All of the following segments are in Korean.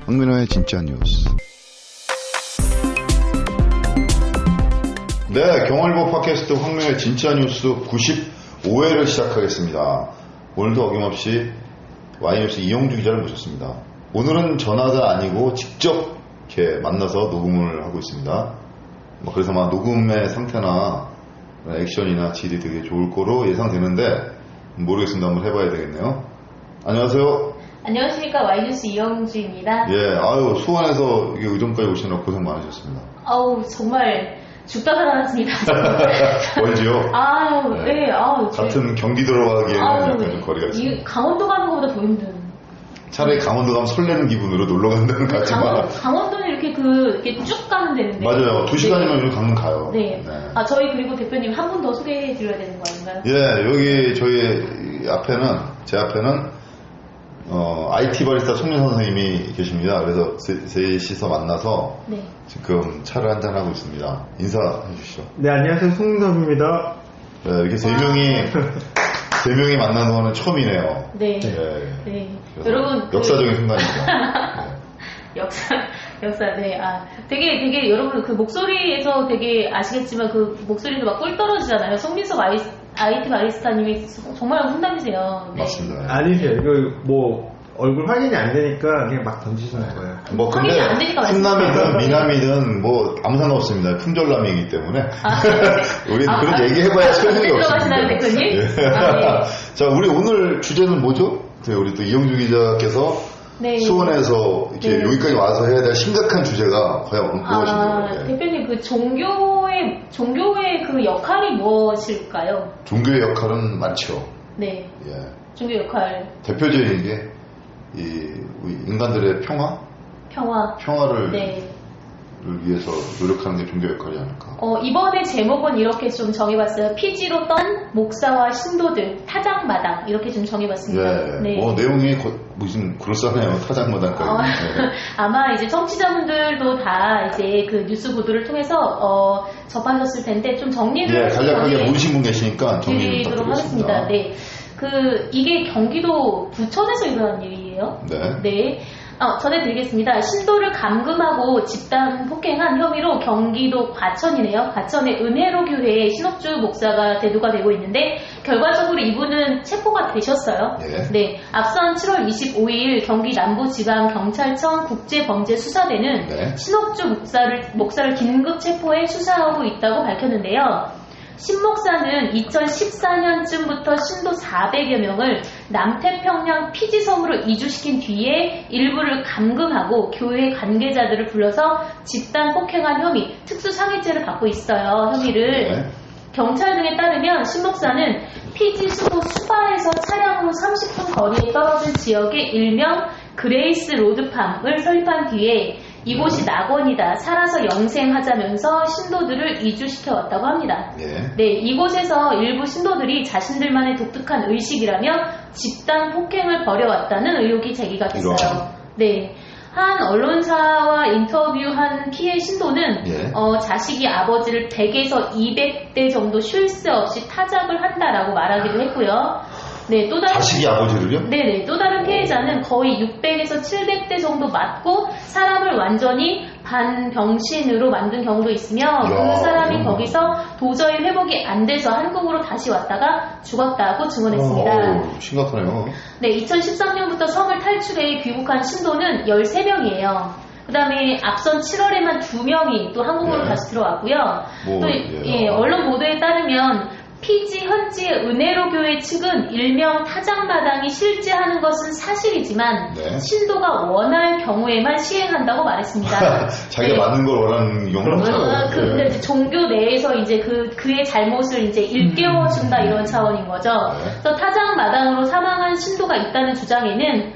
황민호의 진짜 뉴스. 네, 경월보 팟캐스트 황민호의 진짜 뉴스 95회를 시작하겠습니다. 오늘도 어김없이 Y뉴스 이영주 기자를 모셨습니다. 오늘은 전화가 아니고 직접 이렇게 만나서 녹음을 하고 있습니다. 그래서 녹음의 상태나 액션이나 질이 되게 좋을 거로 예상되는데 모르겠습니다. 한번 해봐야 되겠네요. 안녕하세요. 안녕하십니까. Y뉴스 이영주입니다. 예, 수원에서 의정까지 오시느라 고생 많으셨습니다. 정말 죽다 살아났습니다. 멀지요? 네. 같은 경기도로 가기에는 약간 좀 거리가 있습니다. 강원도 가는 것보다 더 힘든. 차라리 강원도 가면 설레는 기분으로 놀러 간다는 것 같지만. 강원도는 이렇게 쭉 가면 되는데. 맞아요. 2시간이면 강릉 가요. 네. 저희 그리고 대표님 한 분 더 소개해 드려야 되는 거 아닌가요? 예, 여기 제 앞에는 IT 바리스타 손민 선생님이 계십니다. 그래서 셋이서 만나서 네. 지금 차를 한잔하고 있습니다. 인사해 주시죠. 네, 안녕하세요. 송민섭입니다. 네, 이렇게 세 명이 만나는 거는 처음이네요. 네. 네. 여러분. 역사적인 순간입니다. 네. 역사, 네. 되게 여러분 그 목소리에서 되게 아시겠지만 그 목소리도 막 꿀 떨어지잖아요. 송민섭 IT 바리스타님이 정말 훈남이세요. 네. 맞습니다. 아니세요. 이거 얼굴 확인이 안 되니까 그냥 막 던지시는 거예요. 근데 확인이 안 되니까 훈남이든 미남이든 아무 상관없습니다. 품절남이기 때문에. 우리는 그런 얘기해봐야 소용이 없습니다. 대표님? 예. 자, 우리 오늘 주제는 뭐죠? 우리 또 이영주 기자께서 네. 수원에서 이렇게 여기까지 와서 해야 될 심각한 주제가 과연 무엇인가요? 대표님, 그 종교의 그 역할이 무엇일까요? 종교의 역할은 많죠. 네. 예. 종교 역할. 대표적인 게 우리 인간들의 평화를 네. 위해서 노력하는 게 종교 역할이 아닐까. 이번에 제목은 이렇게 좀 정해봤어요. 피지로 떤 목사와 신도들, 타작마당, 이렇게 좀 정해봤습니다. 네. 네. 내용이 무슨 그럴싸하네요. 타작마당까지. 네. 아마 이제 청취자분들도 다 이제 그 뉴스 보도를 통해서 접하셨을 텐데 좀 정리를 간략하게 모르신 분 계시니까 정리 드리도록 부탁드리겠습니다. 하겠습니다. 네. 이게 경기도 부천에서 일어난 일이에요. 네. 네. 전해드리겠습니다. 신도를 감금하고 집단 폭행한 혐의로 경기도 과천이네요. 과천의 은혜로교회의 신옥주 목사가 대두가 되고 있는데 결과적으로 이분은 체포가 되셨어요. 네. 앞선 7월 25일 경기 남부지방경찰청 국제범죄수사대는 네. 신옥주 목사를 긴급 체포해 수사하고 있다고 밝혔는데요. 신 목사는 2014년쯤부터 신도 400여 명을 남태평양 피지섬으로 이주시킨 뒤에 일부를 감금하고 교회 관계자들을 불러서 집단 폭행한 혐의, 특수상해죄를 받고 있어요. 혐의를. 네. 경찰 등에 따르면 신 목사는 피지 수도 수바에서 차량으로 30분 거리에 떨어진 지역의 일명 그레이스 로드팜을 설립한 뒤에 이곳이 낙원이다, 살아서 영생하자면서 신도들을 이주시켜 왔다고 합니다. 네, 이곳에서 일부 신도들이 자신들만의 독특한 의식이라며 집단 폭행을 벌여왔다는 의혹이 제기가 됐어요. 네. 한 언론사와 인터뷰한 피해 신도는 자식이 아버지를 100에서 200대 정도 쉴 새 없이 타작을 한다라고 말하기도 했고요. 네, 또 다른 자식이 아버지를요? 네네. 또 다른 피해자는 거의 600에서 700대 정도 맞고 사람을 완전히 반병신으로 만든 경우도 있으며 그 사람이 거기서 도저히 회복이 안 돼서 한국으로 다시 왔다가 죽었다고 증언했습니다. 심각하네요. 네, 2013년부터 섬을 탈출해 귀국한 신도는 13명이에요. 그 다음에 앞선 7월에만 2명이 또 한국으로 다시 들어왔고요. 언론 보도에 따르면 피지 현지의 은혜로교회 측은 일명 타작마당이 실제하는 것은 사실이지만 신도가 원할 경우에만 시행한다고 말했습니다. 자기가 맞는 걸 원하는 경우는 근데 종교 내에서 이제 그의 잘못을 이제 일깨워준다 이런 차원인 거죠. 그래서 타작마당으로 사망한 신도가 있다는 주장에는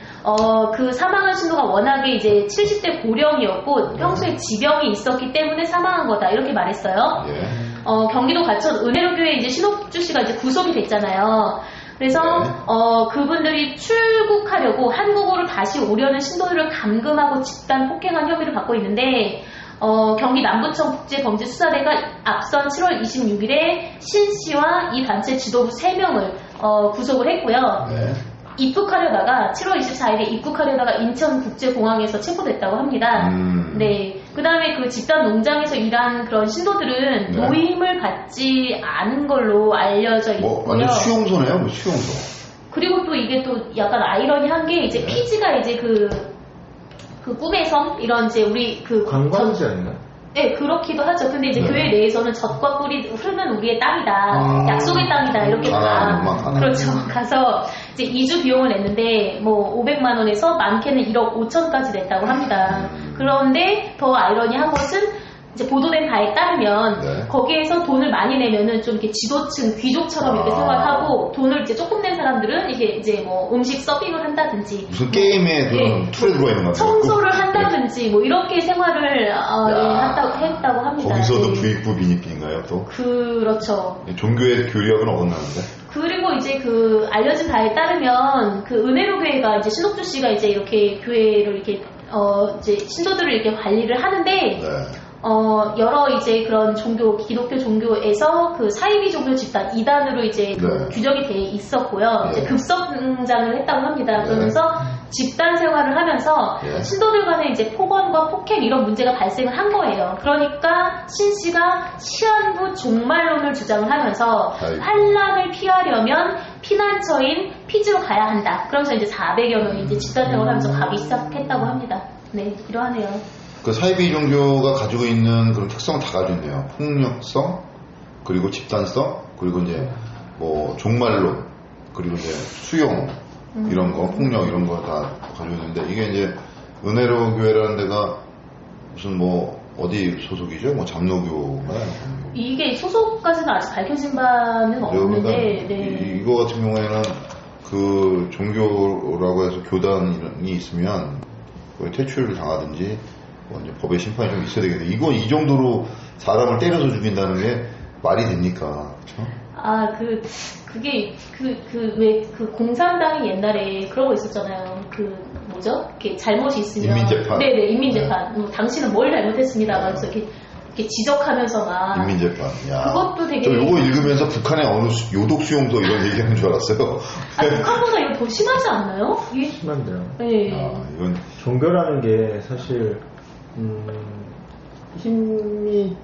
그 사망한 신도가 워낙에 이제 70대 고령이었고 평소에 지병이 있었기 때문에 사망한 거다 이렇게 말했어요. 경기도 과천 은혜로교회 이제 신옥주 씨가 이제 구속이 됐잖아요. 그래서 그분들이 출국하려고 한국으로 다시 오려는 신도들을 감금하고 집단 폭행한 혐의를 받고 있는데 경기 남부청 국제범죄수사대가 앞선 7월 26일에 신 씨와 이 단체 지도부 3명을 구속을 했고요. 입국하려다가 7월 24일에 입국하려다가 인천국제공항에서 체포됐다고 합니다. 네. 그 다음에 그 집단 농장에서 일한 그런 신도들은 네. 모임을 갖지 않은 걸로 알려져 있고요. 뭐 완전 수용소네요, 뭐 수용소. 그리고 또 이게 또 약간 아이러니한 게 이제 네. 피지가 이제 그 꿈의 섬 이런 이제 우리 그 관광지 아닌가요? 네, 그렇기도 하죠. 근데 이제 네. 교회 내에서는 젖과 꿀이 흐르는 우리의 땅이다. 약속의 땅이다. 이렇게 가나안이구만. 그렇죠. 가서 이제 2주 비용을 냈는데 뭐 500만 원에서 많게는 1억 5천까지 냈다고 합니다. 그런데 더 아이러니한 것은 이제 보도된 바에 따르면 네. 거기에서 돈을 많이 내면은 좀 이렇게 지도층 귀족처럼 이렇게 생활하고 돈을 이제 조금 낸 사람들은 이게 이제 뭐 음식 서빙을 한다든지 무슨 게임에 그런 네. 툴에 들어가 있는 것 같아요. 청소를 한다든지 뭐 이렇게 생활을 했다고 합니다. 거기서도 네. 부익부 빈익빈인가요 또? 그렇죠. 종교의 교리학은 어긋나는데? 그리고 이제 그 알려진 바에 따르면 그 은혜로 교회가 이제 신옥주 씨가 이제 이렇게 교회를 이렇게 이제 신도들을 이렇게 관리를 하는데 네. 여러 이제 그런 종교, 기독교 종교에서 그 사이비 종교 집단 이단으로 이제 그 네. 규정이 돼 있었고요. 네. 이제 급성장을 했다고 합니다. 그러면서 집단 생활을 하면서 네. 신도들 간에 이제 폭언과 폭행 이런 문제가 발생을 한 거예요. 그러니까 신 씨가 시한부 종말론을 주장을 하면서 아이고. 환란을 피하려면 피난처인 피지로 가야 한다. 그러면서 이제 400여 명이 이제 집단 생활을 하면서 가기 시작했다고 합니다. 네, 이러하네요. 그 사이비 종교가 가지고 있는 그런 특성을 다 가지고 있네요. 폭력성, 그리고 집단성, 그리고 이제 뭐 종말론, 그리고 이제 수용 이런 거, 폭력 이런 거 다 가지고 있는데 이게 이제 은혜로 교회라는 데가 무슨 뭐 어디 소속이죠? 뭐 장로교인가요? 이게 소속까지는 아직 밝혀진 바는 없는데, 네. 이거 같은 경우에는 그 종교라고 해서 교단이 있으면 거의 퇴출을 당하든지 뭐 이제 법의 심판이 좀 있어야 되겠네. 이거 이 정도로 사람을 때려서 죽인다는 게 말이 됩니까? 그렇죠? 아, 그게, 왜, 그 공산당이 옛날에 그런 거 있었잖아요. 뭐죠? 이렇게 잘못이 있으면. 인민재판. 네네, 인민재판. 뭐, 당신은 뭘 잘못했습니다. 그래서 이렇게 지적하면서 막. 인민재판. 야. 그것도 되게. 저 요거 읽으면서 북한의 어느 요독 수용소 이런 얘기하는 줄 알았어요. 아, 북한보다 이거 더 심하지 않나요? 이게. 심한데요. 네. 이건. 종교라는 게 사실 힘이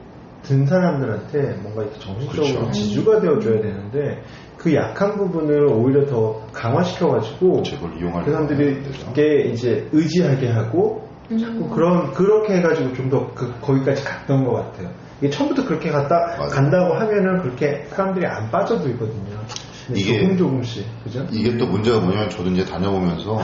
든 사람들한테 뭔가 이렇게 정신적으로 그렇죠. 지주가 되어줘야 되는데 그 약한 부분을 오히려 더 강화시켜가지고 그걸 이용할 그 사람들이 이게 이제 의지하게 하고 자꾸 그렇게 해가지고 좀 더 거기까지 갔던 것 같아요. 이게 처음부터 그렇게 간다고 하면은 그렇게 사람들이 안 빠져들거든요. 이게 조금씩 그죠? 이게 또 문제가 뭐냐면 저도 이제 다녀보면서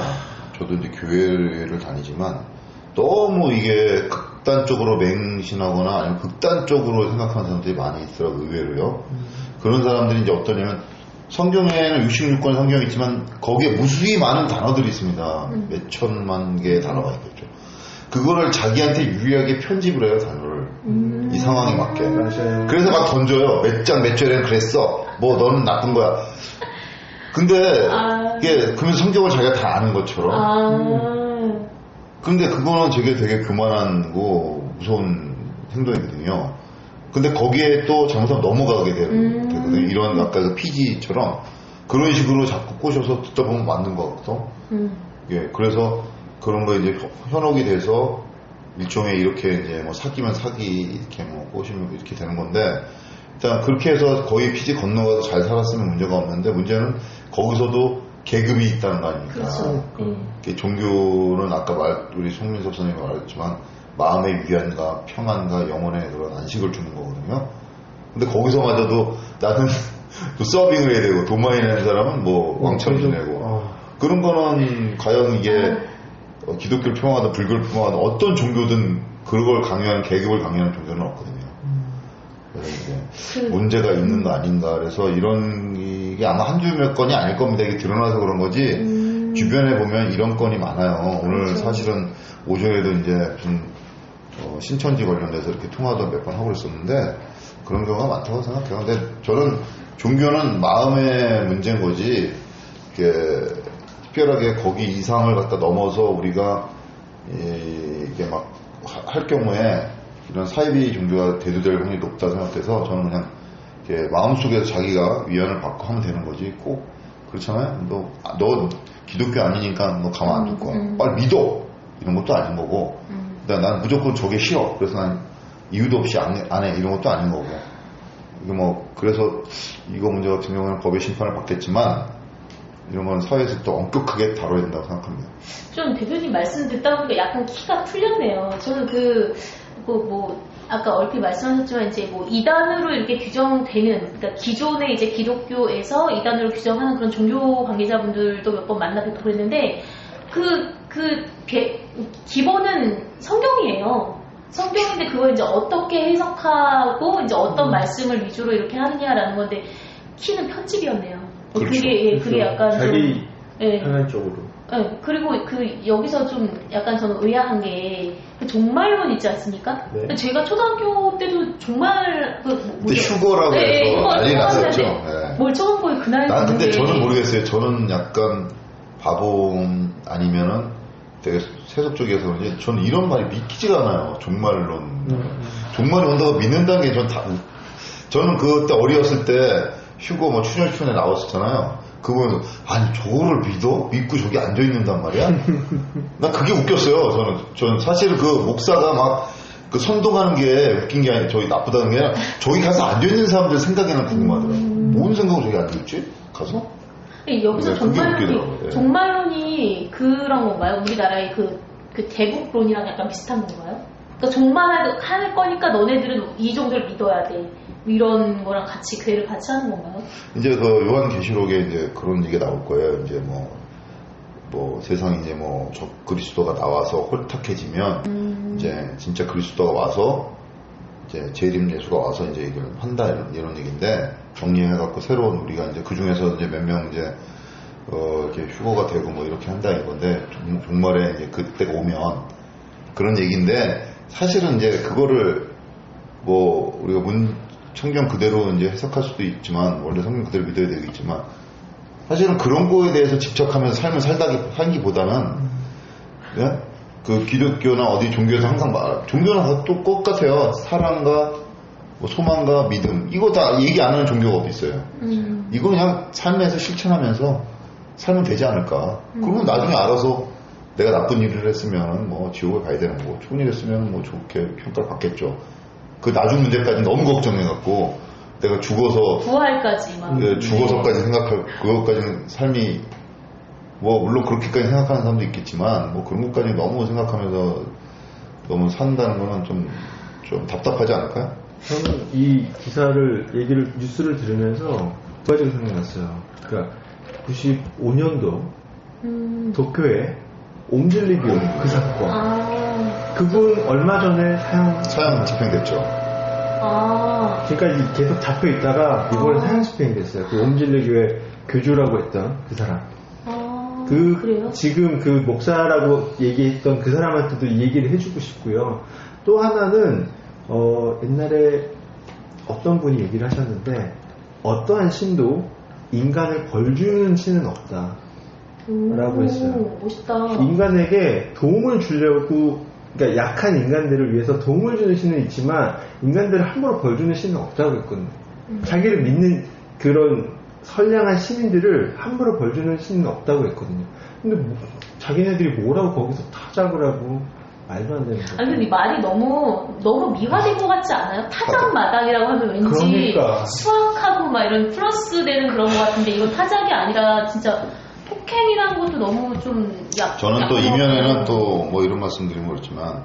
저도 이제 교회를 다니지만 너무 이게 극단적으로 맹신하거나 아니면 극단적으로 생각하는 사람들이 많이 있더라고요, 의외로요. 그런 사람들이 이제 어떠냐면 성경에는 66권 성경이 있지만 거기에 무수히 많은 단어들이 있습니다. 몇 천만 개의 단어가 있겠죠. 그거를 자기한테 유리하게 편집을 해요, 단어를. 이 상황에 맞게. 맞아요. 그래서 막 던져요. 몇 장 몇 절에는 그랬어. 뭐 너는 나쁜 거야. 근데 이게 그러면 성경을 자기가 다 아는 것처럼. 근데 그거는 되게 교만하고 무서운 행동이거든요. 근데 거기에 또 잘못하면 넘어가게 되거든요. 이런 아까 그 PG처럼 그런 식으로 자꾸 꼬셔서 듣다 보면 맞는 것 같거든. 예, 그래서 그런 거 이제 현혹이 돼서 일종의 이렇게 이제 뭐 사귀면 사기 이렇게 뭐 꼬시면 이렇게 되는 건데 일단 그렇게 해서 거의 PG 건너가서 잘 살았으면 문제가 없는데 문제는 거기서도 계급이 있다는 거 아닙니까? 그렇죠. 종교는 아까 우리 송민섭 선생님이 말했지만 마음의 위안과 평안과 영혼의 그런 안식을 주는 거거든요. 근데 거기서마저도 나는 또 서빙을 해야 되고 돈 많이 내는 사람은 뭐 왕천 지내고 그런 거는 과연 이게 기독교를 평하든 불교를 평하든 어떤 종교든 그걸 강요하는 계급을 강요하는 종교는 없거든요. 그래서 이게 문제가 있는 거 아닌가 그래서 이게 아마 한두 몇 건이 아닐 겁니다. 이게 드러나서 그런 거지 주변에 보면 이런 건이 많아요. 오늘 그렇죠. 사실은 오전에도 이제 좀 신천지 관련돼서 이렇게 통화도 몇 번 하고 있었는데 그런 경우가 많다고 생각해요. 근데 저는 종교는 마음의 문제인 거지 이렇게 특별하게 거기 이상을 갖다 넘어서 우리가 이게 막 할 경우에 이런 사이비 종교가 대두될 확률이 높다 생각해서 저는 그냥 이렇게 마음속에서 자기가 위안을 받고 하면 되는 거지 꼭 그렇잖아요. 너 기독교 아니니까 너 가만 안 둘 거야. 빨리 믿어. 이런 것도 아닌 거고. 난 무조건 저게 싫어. 그래서 난 이유도 없이 안 해. 이런 것도 아닌 거고. 이게 뭐 그래서 이거 문제 같은 경우는 법의 심판을 받겠지만 이런 건 사회에서 또 엄격하게 다뤄야 된다고 생각합니다. 좀 대표님 말씀 듣다 보니까 약간 키가 풀렸네요. 저는 아까 얼핏 말씀하셨지만 이제 뭐 이단으로 이렇게 규정되는, 그러니까 기존의 이제 기독교에서 이단으로 규정하는 그런 종교 관계자분들도 몇 번 만나 뵙고 그랬는데 기본은 성경이에요. 성경인데 그걸 이제 어떻게 해석하고 이제 어떤 말씀을 위주로 이렇게 하느냐라는 건데 키는 편집이었네요. 그렇죠. 그게 약간 자기 좀 편한 쪽으로. 네, 그리고 여기서 좀 약간 저는 의아한 게 그 종말론 있지 않습니까? 네. 제가 초등학교 때도 종말 근데 휴거라고 해서 난리 났었죠. 네. 뭘 처음 보여 그날. 난 근데 저는 모르겠어요. 저는 약간 바보 아니면은 되게 세속적이어서 그런지 저는 이런 말이 믿기지가 않아요. 종말론. 종말이 온다고 믿는다는 게 저는 그때 어리었을 때 휴거 뭐 춘혈춘에 나왔었잖아요. 그거는 아니 저거를 믿고 저기 앉아 있는단 말이야? 난 그게 웃겼어요. 저는 사실 그 목사가 막 그 선동하는 게 웃긴 게 아니라 저기 나쁘다는 게 아니라 저기 가서 앉아 있는 사람들 생각에는 궁금하더라고요. 뭔 생각으로 저기 앉아 있지? 가서? 여기서 네, 종말론이 그런 건가요? 우리나라의 그 대국론이랑 약간 비슷한 건가요? 그러니까 종말할 거니까 너네들은 이 정도를 믿어야 돼. 이런 거랑 같이 괴를 같이 하는 건가요? 이제 그 요한계시록에 이제 그런 얘기가 나올 거예요. 이제 뭐 세상에 이제 뭐 그리스도가 나와서 홀딱해지면 이제 진짜 그리스도가 와서 이제 재림 예수가 와서 이제 이걸 한다 이런 얘기인데 정리해갖고 새로운 우리가 이제 그 중에서 이제 몇 명 이제 이렇게 휴거가 되고 뭐 이렇게 한다 이건데 종말에 이제 그때가 오면 그런 얘기인데 사실은 이제 그거를 뭐 우리가 성경 그대로 이제 해석할 수도 있지만 원래 성경 그대로 믿어야 되겠지만 사실은 그런 거에 대해서 집착하면서 삶을 살기보다는 예? 그 기독교나 어디 종교에서 항상 종교는 또 똑같아요. 사랑과 뭐 소망과 믿음 이거 다 얘기 안 하는 종교가 어디 있어요. 이거 그냥 삶에서 실천하면서 살면 되지 않을까. 그러면 나중에 알아서 내가 나쁜 일을 했으면 뭐 지옥에 가야 되는 거고 좋은 일 했으면 뭐 좋게 평가를 받겠죠. 그 나중 문제까지 너무 걱정해갖고 내가 죽어서 부활까지 막 죽어서까지 생각할 그것까지는 삶이 뭐 물론 그렇게까지 생각하는 사람도 있겠지만 뭐 그런 것까지 너무 생각하면서 너무 산다는 거는 좀 답답하지 않을까요? 저는 이 뉴스를 들으면서 두 가지가 생각났어요. 그러니까 95년도 도쿄에 옴질리교 그 사건. 그분 얼마 전에 사형 집행됐죠. 그러니까 계속 잡혀 있다가 이번에 사형 집행됐어요. 그 옴질리교의 교주라고 했던 그 사람. 그래요? 지금 그 목사라고 얘기했던 그 사람한테도 이 얘기를 해주고 싶고요. 또 하나는 옛날에 어떤 분이 얘기를 하셨는데 어떠한 신도 인간을 벌주는 신은 없다 라고 했어요. 멋있다. 인간에게 도움을 주려고 그러니까 약한 인간들을 위해서 도움을 주는 신은 있지만 인간들을 함부로 벌주는 신은 없다고 했거든요. 자기를 믿는 그런 선량한 시민들을 함부로 벌주는 신은 없다고 했거든요. 근데 자기네들이 뭐라고 거기서 타작을 말도 안 되는 거예요. 아니 근데 이 말이 너무 미화된 것 같지 않아요? 타작 마당이라고 하면 왠지 그러니까. 수학하고 막 이런 플러스 되는 그런 것 같은데 이건 타작이 아니라 진짜 폭행이라는 것도 너무 좀 저는 또 이면에는 또 뭐 이런 말씀 드리면 그렇지만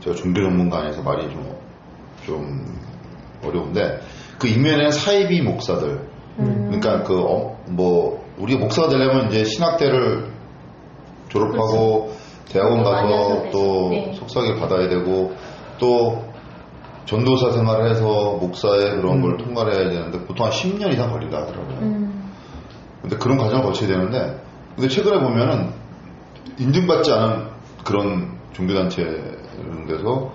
제가 종교 전문가 아니어서 말이 좀 어려운데 그 이면에는 사이비 목사들 그러니까 뭐 우리가 목사가 되려면 이제 신학대를 졸업하고 그렇죠. 대학원 가서 또 네. 속삭이 받아야 되고 또 전도사 생활을 해서 목사의 그런 걸 통과를 해야 되는데 보통 한 10년 이상 걸린다 하더라고요. 근데 그런 과정을 거쳐야 되는데 근데 최근에 보면은 인증받지 않은 그런 종교단체 이런 데서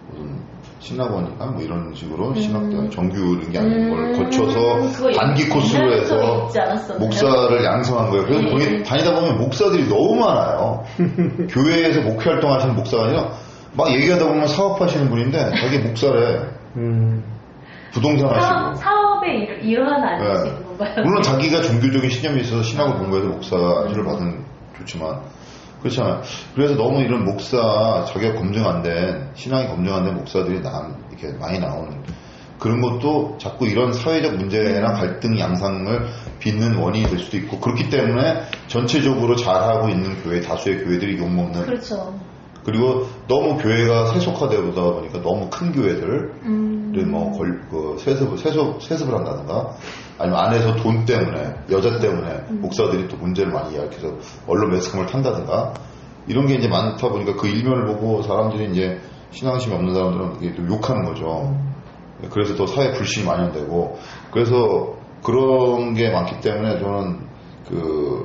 무슨 신학원인가 뭐 이런 식으로 신학대 정규 이런 게 아닌 걸 거쳐서 단기 코스로 해서 목사를 양성한 거예요. 그래서 거기 다니다 보면 목사들이 너무 많아요. 교회에서 목회 활동하시는 목사가 아니라 막 얘기하다 보면 사업하시는 분인데 자기 목사래. 부동산 하시고 사업의 일환 아니시고 건가요? 물론 자기가 종교적인 신념이 있어서 신학을 공부해서 목사를 받은 좋지만 그렇잖아요. 그래서 너무 이런 목사 자기가 검증 안 된 신앙이 검증 안 된 목사들이 이렇게 많이 나오는 그런 것도 자꾸 이런 사회적 문제나 갈등 양상을 빚는 원인이 될 수도 있고 그렇기 때문에 전체적으로 잘하고 있는 교회 다수의 교회들이 욕먹는 그렇죠. 그리고 너무 교회가 세속화되다 보니까 너무 큰 교회들을 세습을 한다든가 아니면 안에서 돈 때문에 여자 때문에 목사들이 또 문제를 많이 이야기해서 언론 매스컴을 탄다든가 이런 게 이제 많다 보니까 그 일면을 보고 사람들이 이제 신앙심이 없는 사람들은 이게 또 욕하는 거죠. 그래서 더 사회 불신이 만연되고 그래서 그런 게 많기 때문에 저는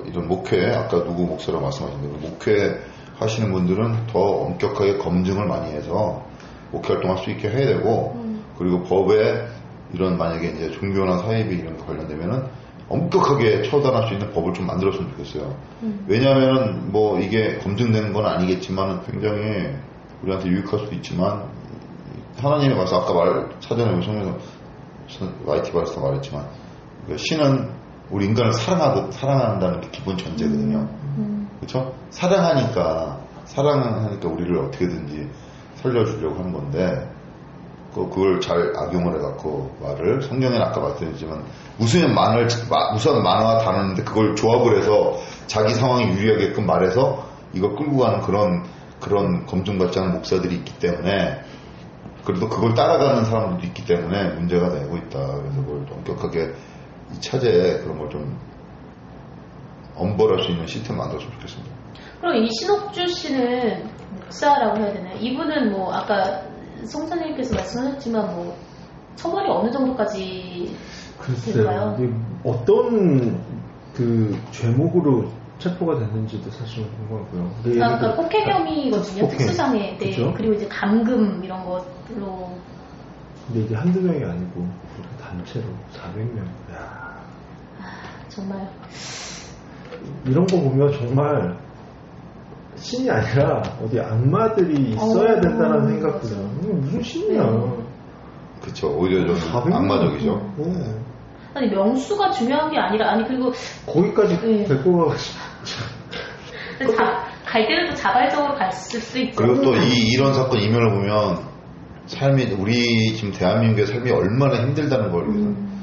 이런 목회 아까 누구 목사라고 말씀하신 대로 목회 하시는 분들은 더 엄격하게 검증을 많이 해서 목회 활동할 수 있게 해야 되고 그리고 법에 이런 만약에 이제 종교나 사회비 이런 거 관련되면은 엄격하게 처단할 수 있는 법을 좀 만들었으면 좋겠어요. 왜냐하면은 뭐 이게 검증되는 건 아니겠지만 굉장히 우리한테 유익할 수도 있지만 하나님의 말씀 아까 사전에 우리 성경에서 YT 발에서 말했지만 신은 우리 인간을 사랑한다는 게 기본 전제거든요. 그렇죠? 사랑하니까 우리를 어떻게든지 살려주려고 하는 건데 그걸 잘 악용을 해갖고 말을 성경에는 아까 말씀드렸지만 무수한 만화가 다루는데 그걸 조합을 해서 자기 상황이 유리하게끔 말해서 이거 끌고 가는 그런 검증받지 않은 목사들이 있기 때문에 그래도 그걸 따라가는 사람들도 있기 때문에 문제가 되고 있다. 그래서 그걸 엄격하게 이 차제에 그런 걸 좀 엄벌할 수 있는 시스템을 만들었으면 좋겠습니다. 그럼 이 신옥주 씨는 목사라고 해야 되나요? 이분은 뭐 아까 성사님께서 말씀하셨지만 뭐 처벌이 어느 정도까지 될까요? 글쎄요. 어떤 죄목으로 체포가 됐는지도 사실 궁금하고요. 그러니까 폭행 혐의거든요. 폭행. 특수장애. 네. 그렇죠? 그리고 이제 감금 이런 것들로. 근데 이게 한두 명이 아니고 우리 단체로 400명. 정말. 이런 거 보면 정말 신이 아니라 어디 악마들이 있어야 된다는 생각 들어요. 무슨 신이야. 그쵸. 오히려 좀 400명? 악마적이죠. 아니 명수가 중요한 게 아니라 거기까지 데리고 가가지고 갈 때는 또 자발적으로 갔을 수 있죠. 그리고 또 이런 사건 이면을 보면 우리 지금 대한민국의 삶이 얼마나 힘들다는 걸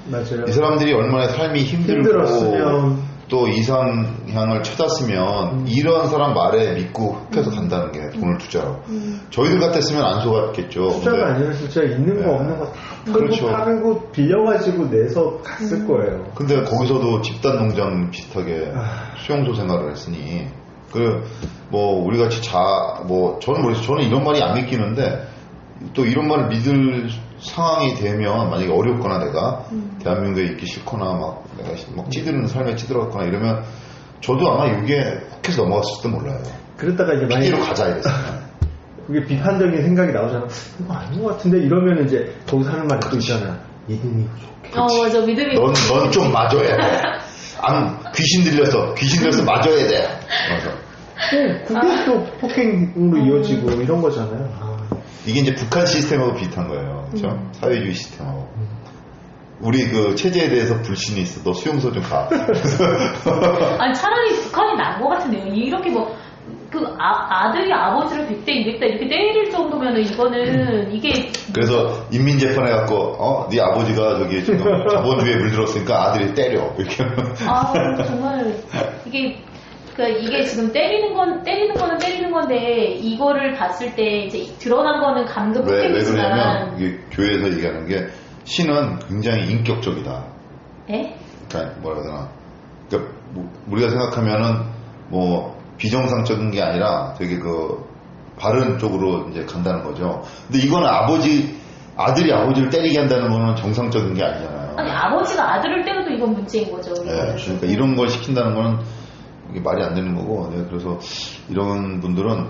맞아요. 이 사람들이 얼마나 삶이 힘들었으면 또 이상향을 찾았으면 이런 사람 말에 믿고 흑해서 간다는 게 돈을 투자하고 저희들 같았으면 안 속았겠죠. 투자가 아니라 진짜 있는 거 없는 거 다 그렇죠. 파는 거 빌려가지고 내서 갔을 거예요. 근데 거기서도 집단 농장 비슷하게 수용소 생활을 했으니 우리 같이 저는 모르겠어요. 저는 이런 말이 안 믿기는데 또 이런 말을 믿을 상황이 되면 만약에 어렵거나 내가 대한민국에 있기 싫거나 내가 찌드는 삶에 찌들었거나 이러면 저도 아마 이게 혹해서 넘어갔을지도 몰라요. 그랬다가 이제 PD로 가자 이랬어요. 그게 비판적인 생각이 나오잖아. 이거 아닌 것 같은데 이러면 이제 거기서 하는 말이 또 있잖아. 믿음이 부족해. 맞아. 믿음이 넌 좀 맞아야 돼. 귀신 들려서 맞아야 돼. 맞아. 그게 또 폭행으로 이어지고 이런 거잖아요. 이게 이제 북한 시스템하고 비슷한 거예요. 그렇죠? 사회주의 시스템하고. 우리 체제에 대해서 불신이 있어. 너 수용소 좀 가. 아니 차라리 북한이 나은 것 같은데요. 이렇게 아들이 아버지를 100대 200대 이렇게 때릴 정도면은 이거는 이게 그래서 인민재판해갖고 네 아버지가 지금 자본주의에 물들었으니까 아들이 때려 이렇게. 정말 이게 지금 때리는 거는 건데 이거를 봤을 때 이제 드러난 거는 감금 왜 폭행이지만 그러냐면 이게 교회에서 얘기하는 게 신은 굉장히 인격적이다. 예? 그러니까 뭐라 해야 되나? 그러니까 우리가 생각하면은 비정상적인 게 아니라 되게 바른 쪽으로 이제 간다는 거죠. 근데 이거는 아들이 아버지를 때리게 한다는 거는 정상적인 게 아니잖아요. 아니 아버지가 아들을 때려도 이건 문제인 거죠. 네, 그러니까 이런 걸 시킨다는 거는 이게 말이 안 되는 거고, 그래서 이런 분들은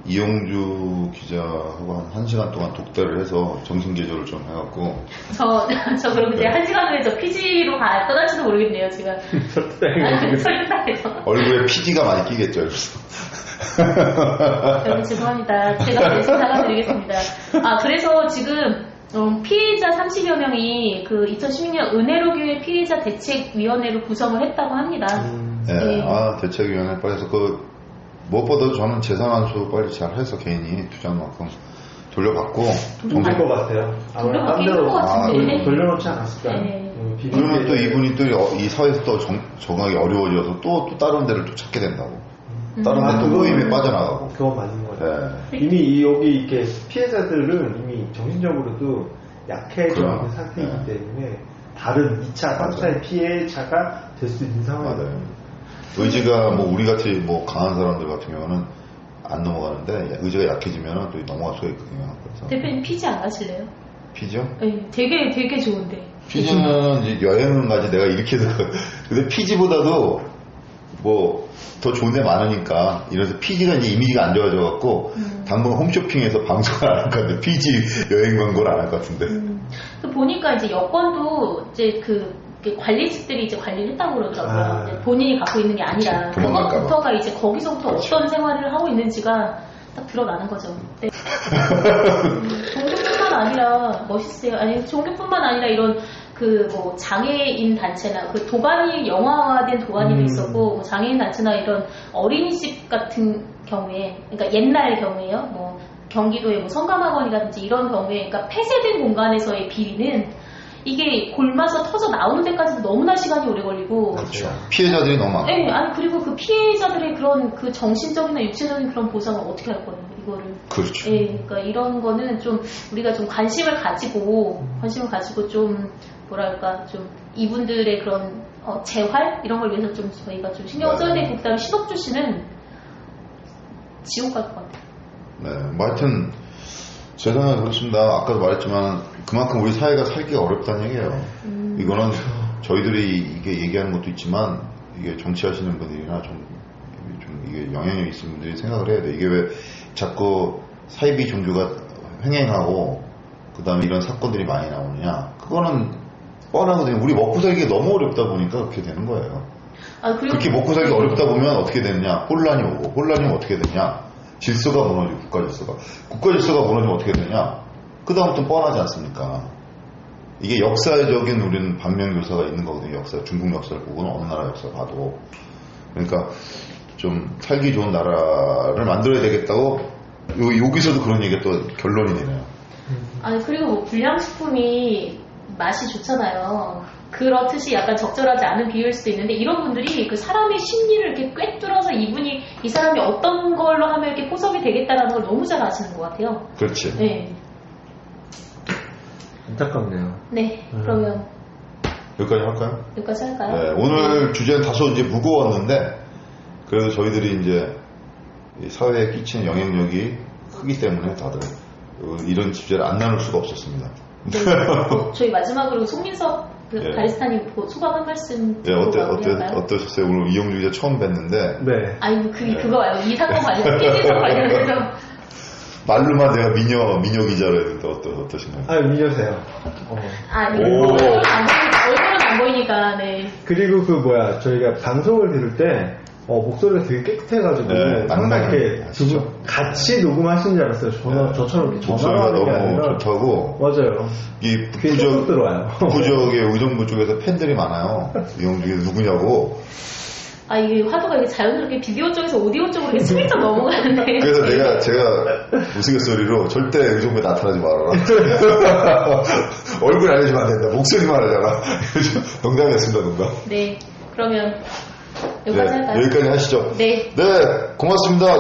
이용주 기자하고 한 1시간 동안 독대를 해서 정신개조를 좀 해갖고. 저 그럼 이제 1시간 후에 저 PG로 떠날지도 모르겠네요, 지금. 설득당해서. 얼굴에 PG가 많이 끼겠죠, 그래서. 여러분 죄송합니다. 제가 대신 사과드리겠습니다. 그래서 지금 피해자 30여 명이 그 2016년 은혜로교회 피해자 대책위원회로 구성을 했다고 합니다. 네. 대책위원회 빨리 해서 무엇보다도 저는 재산환수 빨리 잘 해서 개인이 투자한 만큼 돌려받고 힘들 것 같아요. 돌려받기 힘들 것 같은데. 돌려놓지 않았을까? 네. 그러면 또 이분이 또 이 사회에서 또 적응하기 어려워져서 또 다른 데를 또 찾게 된다고. 다른 데 또 모임에 빠져나가고. 그건 맞는 거예요. 네. 이미 여기 이렇게 피해자들은 이미 정신적으로도 약해져 그럼. 있는 상태이기 때문에 다른 2차, 3차의 피해자가 될 수 있는 상황이에요. 맞아요. 의지가 뭐 우리 같이 뭐 강한 사람들 같은 경우는 안 넘어가는데 의지가 약해지면 또 넘어갈 수가 있거든요. 그래서 대표님 피지 안 가실래요? 피지요? 네, 되게 좋은데. 피지는 이제 여행은 가지 내가 이렇게 해서 근데 피지보다도 뭐 더 좋은 데 많으니까 이래서 피지가 이제 이미지가 안 좋아져 갖고 당분 홈쇼핑에서 방송을 안 할 것 같은데 피지 여행 광고를 안 할 것 같은데. 또 보니까 이제 여권도 이제 관리직들이 이제 관리를 했다고 그러더라고요. 이제 본인이 갖고 있는 게 아니라 도망갈까 봐. 그것부터가 이제 거기서부터 그렇죠. 어떤 생활을 하고 있는지가 딱 드러나는 거죠. 네. 종교뿐만 아니라 멋있어요. 아니 종교뿐만 아니라 이런 그 뭐 장애인 단체나 그 도가니 영화화된 도가니도 있었고 뭐 장애인 단체나 이런 어린이집 같은 경우에 그러니까 옛날 경우에요. 뭐 경기도의 뭐 성감학원이라든지 이런 경우에 그러니까 폐쇄된 공간에서의 비리는 이게 골마서 터져 나오는 데까지도 너무나 시간이 오래 걸리고. 그렇죠. 피해자들이 너무 많고. 네, 아니 그리고 그 피해자들의 그런 그 정신적이나 육체적인 그런 보상을 어떻게 할 거예요, 이거를. 그렇죠. 네, 그러니까 이런 거는 좀 우리가 좀 관심을 가지고 좀 뭐랄까 좀 이분들의 그런 재활 이런 걸 위해서 좀 저희가 좀 신경을 써야 되고 그다음에 신옥주 씨는 지옥 갈 것 같아요. 네, 뭐 하여튼 제 생각은 그렇습니다. 아까도 말했지만 그만큼 우리 사회가 살기가 어렵다는 얘기예요. 이거는 저희들이 이게 얘기하는 것도 있지만 이게 정치하시는 분들이나 좀 이게 영향력 있는 분들이 생각을 해야 돼. 이게 왜 자꾸 사이비 종교가 횡행하고 그 다음에 이런 사건들이 많이 나오느냐. 그거는 뻔하거든요. 우리 먹고 살기가 너무 어렵다 보니까 그렇게 되는 거예요. 그리고 그렇게 먹고 살기 어렵다 보면 어떻게 되느냐. 혼란이 오고 혼란이 오면 어떻게 되냐. 질서가 무너지고 국가 질서가 무너지면 어떻게 되냐. 그 다음부터는 뻔하지 않습니까? 이게 역사적인 우리는 반면교사가 있는 거거든요. 중국 역사를 보고는 어느 나라 역사를 봐도. 그러니까 좀 살기 좋은 나라를 만들어야 되겠다고 여기서도 그런 얘기가 또 결론이 되네요. 그리고 뭐 불량식품이 맛이 좋잖아요. 그렇듯이 약간 적절하지 않은 비유일 수도 있는데 이런 분들이 그 사람의 심리를 이렇게 꿰뚫어서 이 사람이 어떤 걸로 하면 이렇게 포섭이 되겠다라는 걸 너무 잘 아시는 것 같아요. 그렇지. 네. 안타깝네요. 네. 그러면 여기까지 할까요? 여기까지 할까요? 네, 오늘 주제는 다소 이제 무거웠는데 그래도 저희들이 이제 사회에 끼치는 영향력이 크기 때문에 다들 이런 주제를 안 나눌 수가 없었습니다. 네. 저희 마지막으로 송민석 바리스타님 소감 한 말씀. 네, 어떠셨어요? 오늘 이영주 기자 처음 뵀는데. 네. 아니, 그거 말고 이 사건 관련해서, 피해자 관련해서. 말로만 내가 미녀 기자로 했는데 어떠신가요? 미녀세요. 얼굴은 안 보이니까, 네. 그리고 저희가 방송을 들을 때, 목소리가 되게 깨끗해가지고, 항상 이렇게 같이 녹음하신 줄 알았어요. 저처럼 이렇게 목소리가 전화하는 게 너무 아니라. 좋다고. 맞아요. 이 들어와요. 북부적의 의정부 쪽에서 팬들이 많아요. 이영주 기자 누구냐고. 이게 화두가 이게 자연스럽게 비디오 쪽에서 오디오 쪽으로 슬쩍 넘어가는데. 그래서 제가 우스갯소리로 절대 의정부에 나타나지 말아라. 얼굴 알려주면 안 된다. 목소리만 하잖아. 농담이었습니다, 농담. 네, 그러면 여기까지 할까요? 여기까지 하시죠. 네. 네, 고맙습니다.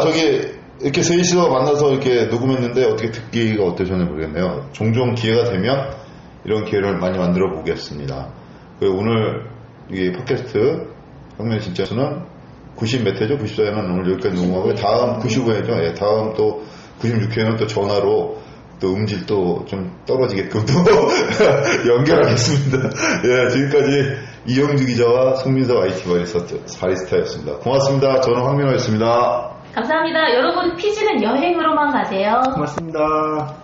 이렇게 셋이서 만나서 이렇게 녹음했는데 어떻게 듣기가 어떠셨는지 모르겠네요. 종종 기회가 되면 이런 기회를 많이 만들어 보겠습니다. 오늘 이 팟캐스트 혁명의 진짜수는 90 몇 회죠? 94회는 오늘 여기까지 녹음하고 다음 95회죠. 다음 또 96회는 또 전화로 또 음질 또 좀 떨어지게끔 또 연결하겠습니다. 지금까지 이영주 기자와 송민석 IT 바리스타였습니다. 고맙습니다. 저는 황민호였습니다. 감사합니다. 여러분, 피지는 여행으로만 가세요. 고맙습니다.